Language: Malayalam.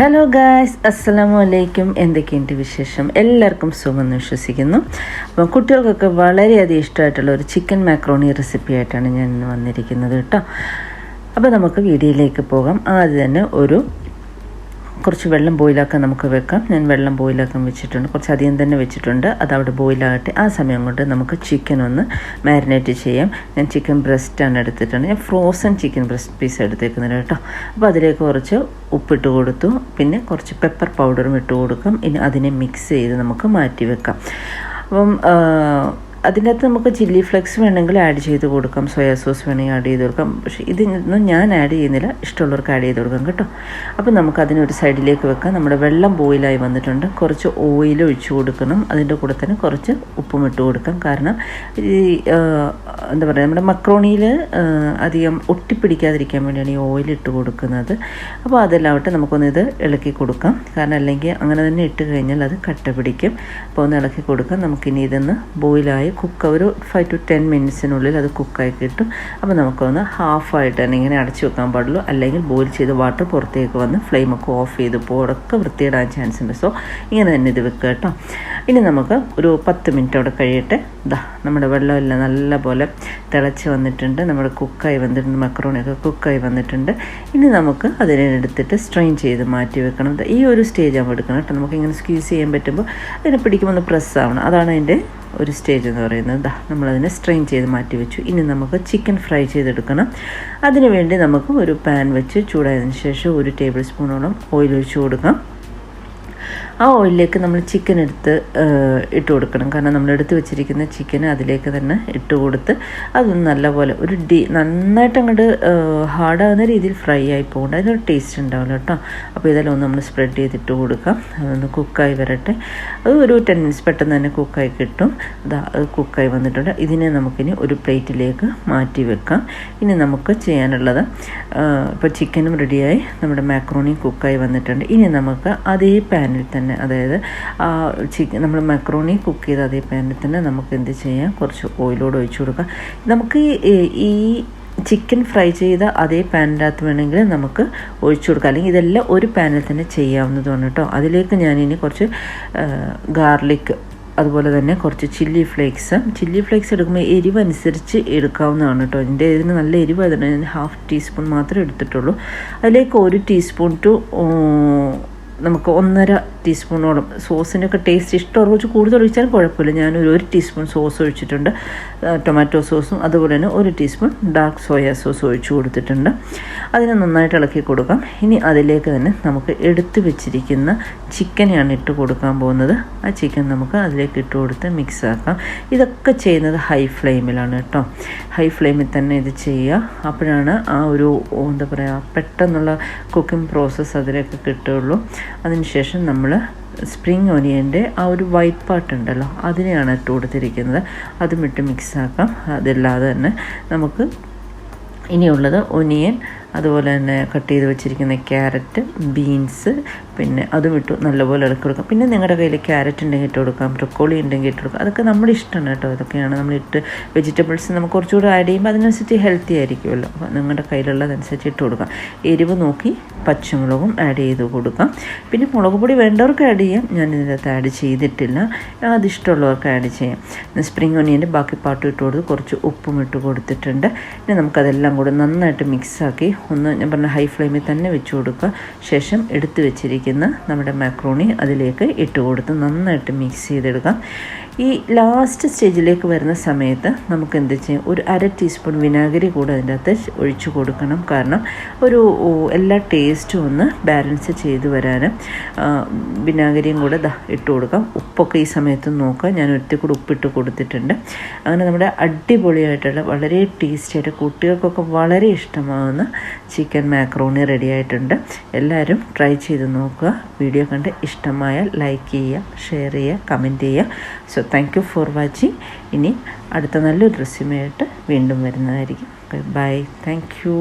ഹലോ ഗായ്സ്, അസ്സലാമു അലൈക്കും. എന്തൊക്കെയുണ്ട് വിശേഷം? എല്ലാവർക്കും സുഖമെന്ന് വിശ്വസിക്കുന്നു. അപ്പം കുട്ടികൾക്കൊക്കെ വളരെയധികം ഇഷ്ടമായിട്ടുള്ള ഒരു ചിക്കൻ മാക്രോണി റെസിപ്പി ആയിട്ടാണ് ഞാൻ ഇന്ന് വന്നിരിക്കുന്നത് കേട്ടോ. അപ്പോൾ നമുക്ക് വീഡിയോയിലേക്ക് പോകാം. ആദ്യം തന്നെ കുറച്ച് വെള്ളം ബോയിലാക്കാൻ നമുക്ക് വെക്കാം. ഞാൻ വെള്ളം ബോയിലാക്കാൻ വെച്ചിട്ടുണ്ട്, കുറച്ചധികം തന്നെ വെച്ചിട്ടുണ്ട്. അതവിടെ ബോയിലാകട്ടെ. ആ സമയം കൊണ്ട് നമുക്ക് ചിക്കൻ ഒന്ന് മാരിനേറ്റ് ചെയ്യാം. ഞാൻ ചിക്കൻ ബ്രസ്റ്റാണ് എടുത്തിട്ടുണ്ട്. ഞാൻ ഫ്രോസൺ ചിക്കൻ ബ്രസ്റ്റ് പീസ് എടുത്തേക്കുന്നത് കേട്ടോ. അപ്പോൾ അതിലേക്ക് കുറച്ച് ഉപ്പിട്ട് കൊടുത്തു, പിന്നെ കുറച്ച് പെപ്പർ പൗഡറും ഇട്ട് കൊടുക്കാം. ഇനി അതിനെ മിക്സ് ചെയ്ത് നമുക്ക് മാറ്റി വെക്കാം. അപ്പം അതിനകത്ത് നമുക്ക് ചില്ലി ഫ്ലെക്സ് വേണമെങ്കിൽ ആഡ് ചെയ്ത് കൊടുക്കാം, സോയാ സോസ് വേണമെങ്കിൽ ആഡ് ചെയ്ത് കൊടുക്കാം. പക്ഷേ ഇതിനൊന്നും ഞാൻ ആഡ് ചെയ്യുന്നില്ല, ഇഷ്ടമുള്ളവർക്ക് ആഡ് ചെയ്ത് കൊടുക്കാം കേട്ടോ. അപ്പോൾ നമുക്ക് അതിനൊരു സൈഡിലേക്ക് വെക്കാം. നമ്മുടെ വെള്ളം ബോയിലായി വന്നിട്ടുണ്ട്. കുറച്ച് ഓയിൽ ഒഴിച്ച് കൊടുക്കണം. അതിൻ്റെ കൂടെ തന്നെ കുറച്ച് ഉപ്പും ഇട്ട് കൊടുക്കാം. കാരണം ഈ എന്താ പറയുക, നമ്മുടെ മക്രോണിയിൽ അധികം ഒട്ടിപ്പിടിക്കാതിരിക്കാൻ വേണ്ടിയാണ് ഈ ഓയിൽ ഇട്ട് കൊടുക്കുന്നത്. അപ്പോൾ അതെല്ലാവട്ടെ നമുക്കൊന്നിത് ഇളക്കി കൊടുക്കാം. കാരണം അല്ലെങ്കിൽ അങ്ങനെ തന്നെ ഇട്ട് കഴിഞ്ഞാൽ അത് കട്ട പിടിക്കും. അപ്പോൾ ഒന്ന് ഇളക്കി കൊടുക്കാം. നമുക്കിനി ഇതൊന്ന് ബോയിലായി ഒരു 5 to 10 മിനിറ്റ്സിനുള്ളിൽ അത് കുക്കായി കിട്ടും. അപ്പോൾ നമുക്കൊന്ന് ഹാഫായിട്ട് തന്നെ ഇങ്ങനെ അടച്ചു വെക്കാൻ പാടുള്ളൂ. അല്ലെങ്കിൽ ബോയിൽ ചെയ്ത് വാട്ടർ പുറത്തേക്ക് വന്ന് ഫ്ലെയിമൊക്കെ ഓഫ് ചെയ്ത് പോടൊക്കെ വൃത്തിയിടാൻ ചാൻസ് ഉണ്ട്. സോ ഇങ്ങനെ തന്നെ ഇത് വെക്കുക കേട്ടോ. ഇനി നമുക്ക് ഒരു 10 മിനിറ്റ് അവിടെ കഴിയട്ടെ. നമ്മുടെ വെള്ളമെല്ലാം നല്ലപോലെ തിളച്ച് വന്നിട്ടുണ്ട്. നമ്മുടെ കുക്കായി വന്നിട്ടുണ്ട്, മക്രോണിയൊക്കെ കുക്കായി വന്നിട്ടുണ്ട്. ഇനി നമുക്ക് അതിനെ എടുത്തിട്ട് സ്ട്രെയിൻ ചെയ്ത് മാറ്റി വെക്കണം. ഈ ഒരു സ്റ്റേജ് ആകുമ്പോൾ എടുക്കണം കേട്ടോ. നമുക്കിങ്ങനെ സ്ക്വീസ് ചെയ്യാൻ പറ്റുമ്പോൾ അതിനെ പിടിക്കുമ്പോൾ ഒന്ന് പ്രസ് ആവണം. അതാണ് അതിൻ്റെ ഒരു സ്റ്റേജ് എന്ന് പറയുന്നത്. നമ്മളതിനെ സ്ട്രെയിൻ ചെയ്ത് മാറ്റി വെച്ചു. ഇനി നമുക്ക് ചിക്കൻ ഫ്രൈ ചെയ്തെടുക്കണം. അതിനുവേണ്ടി നമുക്ക് ഒരു പാൻ വെച്ച് ചൂടായതിനു ശേഷം 1 ടേബിൾ സ്പൂണോളം ഓയിൽ ഒഴിച്ച് കൊടുക്കാം. ആ ഓയിലിലേക്ക് നമ്മൾ ചിക്കൻ ഇട്ട് കൊടുക്കണം. കാരണം നമ്മൾ എടുത്ത് വെച്ചിരിക്കുന്ന ചിക്കൻ അതിലേക്ക് തന്നെ ഇട്ട് കൊടുത്ത് അതൊന്ന് നല്ലപോലെ നന്നായിട്ട് അങ്ങോട്ട് ഹാർഡാകുന്ന രീതിയിൽ ഫ്രൈ ആയി പോകേണ്ട, അതിനൊരു ടേസ്റ്റ് ഉണ്ടാവില്ല കേട്ടോ. അപ്പോൾ ഇതെല്ലാം ഒന്ന് നമ്മൾ സ്പ്രെഡ് ചെയ്തിട്ട് കൊടുക്കാം. അതൊന്ന് കുക്കായി വരട്ടെ. അത് ഒരു 10 മിനിറ്റ്സ് പെട്ടെന്ന് തന്നെ കുക്കായി കിട്ടും. അത് കുക്കായി വന്നിട്ടുണ്ട്. ഇതിനെ നമുക്കിനി ഒരു പ്ലേറ്റിലേക്ക് മാറ്റി വെക്കാം. ഇനി നമുക്ക് ചെയ്യാനുള്ളത്, ഇപ്പോൾ ചിക്കനും റെഡിയായി, നമ്മുടെ മാക്രോണി കുക്കായി വന്നിട്ടുണ്ട്. ഇനി നമുക്ക് അതേ പാനിൽ തന്നെ, അതായത് നമ്മൾ മക്രോണി കുക്ക് ചെയ്ത അതേ പാനിൽ തന്നെ നമുക്ക് എന്ത് ചെയ്യാം, കുറച്ച് ഓയിലോട് ഒഴിച്ചു കൊടുക്കാം. നമുക്ക് ഈ ചിക്കൻ ഫ്രൈ ചെയ്ത അതേ പാനിനകത്ത് വേണമെങ്കിൽ നമുക്ക് ഒഴിച്ചു കൊടുക്കാം. അല്ലെങ്കിൽ ഇതെല്ലാം ഒരു പാനിൽ തന്നെ ചെയ്യാവുന്നതാണ് കേട്ടോ. അതിലേക്ക് ഞാനിനി കുറച്ച് ഗാർലിക്, അതുപോലെ തന്നെ കുറച്ച് ചില്ലി ഫ്ലേക്സ് എടുക്കുമ്പോൾ എരിവ് അനുസരിച്ച് എടുക്കാവുന്നതാണ് കേട്ടോ. ഇതിന് നല്ല എരിവ് ആയതുകൊണ്ട് ഞാൻ 1/2 ടീസ്പൂൺ മാത്രമേ എടുത്തിട്ടുള്ളൂ. അതിലേക്ക് 1 ടീസ്പൂൺ ടു നമുക്ക് 1.5 ടീസ്പൂണോളം സോസിൻ്റെ ഒക്കെ ടേസ്റ്റ് ഇഷ്ടമുള്ള കുറച്ച് കൂടുതൽ ഒഴിച്ചാലും കുഴപ്പമില്ല. ഞാനൊരു 1 ടീസ്പൂൺ സോസ് ഒഴിച്ചിട്ടുണ്ട്, ടൊമാറ്റോ സോസും. അതുപോലെ തന്നെ 1 ടീസ്പൂൺ ഡാർക്ക് സോയാ സോസ് ഒഴിച്ച് കൊടുത്തിട്ടുണ്ട്. അതിനെ നന്നായിട്ട് ഇളക്കി കൊടുക്കാം. ഇനി അതിലേക്ക് തന്നെ നമുക്ക് എടുത്ത് വെച്ചിരിക്കുന്ന ചിക്കനെയാണ് ഇട്ട് കൊടുക്കാൻ പോകുന്നത്. ആ ചിക്കൻ നമുക്ക് അതിലേക്ക് ഇട്ട് കൊടുത്ത് മിക്സ് ആക്കാം. ഇതൊക്കെ ചെയ്യുന്നത് ഹൈ ഫ്ലെയിമിലാണ് കേട്ടോ. ഹൈ ഫ്ലെയിമിൽ തന്നെ ഇത് ചെയ്യുക. അപ്പോഴാണ് ആ ഒരു എന്താ പറയുക, പെട്ടെന്നുള്ള കുക്കിംഗ് പ്രോസസ്സ് അതിലേക്ക് കിട്ടുകയുള്ളൂ. അതിനുശേഷം നമ്മൾ സ്പ്രിങ് ഒനിയൻ്റെ ആ ഒരു വൈറ്റ് പാർട്ട് ഉണ്ടല്ലോ, അതിനെയാണ് ഇട്ട് കൊടുത്തിരിക്കുന്നത്. അതും ഇട്ട് മിക്സാക്കാം. അതല്ലാതെ തന്നെ നമുക്ക് ഇനിയുള്ളത് ഒനിയൻ, അതുപോലെ തന്നെ കട്ട് ചെയ്ത് വെച്ചിരിക്കുന്ന ക്യാരറ്റ്, ബീൻസ്, പിന്നെ അതും ഇട്ട് നല്ലപോലെ ഇളക്കി കൊടുക്കാം. പിന്നെ നിങ്ങളുടെ കയ്യിൽ ക്യാരറ്റ് ഉണ്ടെങ്കിൽ ഇട്ട് കൊടുക്കാം, ബ്രൊക്കോളി ഉണ്ടെങ്കിൽ ഇട്ട് കൊടുക്കാം. അതൊക്കെ നമ്മുടെ ഇഷ്ടമാണ് കേട്ടോ. ഇതൊക്കെയാണ് നമ്മളിട്ട് വെജിറ്റബിൾസ് നമുക്ക് കുറച്ചുകൂടി ആഡ് ചെയ്യുമ്പോൾ അതിനനുസരിച്ച് ഹെൽത്തി ആയിരിക്കുമല്ലോ. അപ്പോൾ നിങ്ങളുടെ കയ്യിലുള്ളതനുസരിച്ച് ഇട്ട് കൊടുക്കാം. എരിവ് നോക്കി പച്ചമുളകും ആഡ് ചെയ്ത് കൊടുക്കാം. പിന്നെ മുളക് പൊടി വേണ്ടവർക്ക് ആഡ് ചെയ്യാം, ഞാൻ ഇതിനകത്ത് ആഡ് ചെയ്തിട്ടില്ല. അതിഷ്ടമുള്ളവർക്ക് ആഡ് ചെയ്യാം. സ്പ്രിങ് ഒനിയൻ്റെ ബാക്കി പാട്ടും ഇട്ട് കൊടുത്ത് കുറച്ച് ഉപ്പും ഇട്ട് കൊടുത്തിട്ടുണ്ട്. ഇനി നമുക്കതെല്ലാം കൂടെ നന്നായിട്ട് മിക്സാക്കി ഞാൻ പറഞ്ഞ ഹൈ ഫ്ലെയിമിൽ തന്നെ വെച്ച് കൊടുക്കുക. ശേഷം എടുത്ത് വെച്ചിരിക്കുന്ന നമ്മുടെ മാക്രോണി അതിലേക്ക് ഇട്ട് കൊടുത്ത് നന്നായിട്ട് മിക്സ് ചെയ്തെടുക്കാം. ഈ ലാസ്റ്റ് സ്റ്റേജിലേക്ക് വരുന്ന സമയത്ത് നമുക്ക് എന്ത് ചെയ്യാം, ഒരു 1/2 ടീസ്പൂൺ വിനാഗിരി കൂടെ അതിൻ്റെ അകത്ത് ഒഴിച്ചു കൊടുക്കണം. കാരണം എല്ലാ ടേസ്റ്റും ഒന്ന് ബാലൻസ് ചെയ്ത് വരാൻ വിനാഗിരിയും കൂടെ ഇട്ട് കൊടുക്കാം. ഉപ്പൊക്കെ ഈ സമയത്ത് നോക്കാം. ഞാൻ ഒരിക്കൽ കൂടെ ഉപ്പിട്ട് കൊടുത്തിട്ടുണ്ട്. അങ്ങനെ നമ്മുടെ അടിപൊളിയായിട്ടുള്ള വളരെ ടേസ്റ്റിയായിട്ട് കുട്ടികൾക്കൊക്കെ വളരെ ഇഷ്ടമാകുന്ന ചിക്കൻ മാക്രോണി റെഡി ആയിട്ടുണ്ട്. എല്ലാവരും ട്രൈ ചെയ്ത് നോക്കുക. വീഡിയോ കണ്ട് ഇഷ്ടമായാൽ ലൈക്ക് ചെയ്യുക, ഷെയർ ചെയ്യുക, കമൻറ്റ് ചെയ്യുക. So thank you for watching. ഇനി അടുത്ത നല്ലൊരു റെസിപ്പിയായിട്ട് വീണ്ടും വരുന്നതായിരിക്കും. ബൈ. Thank you.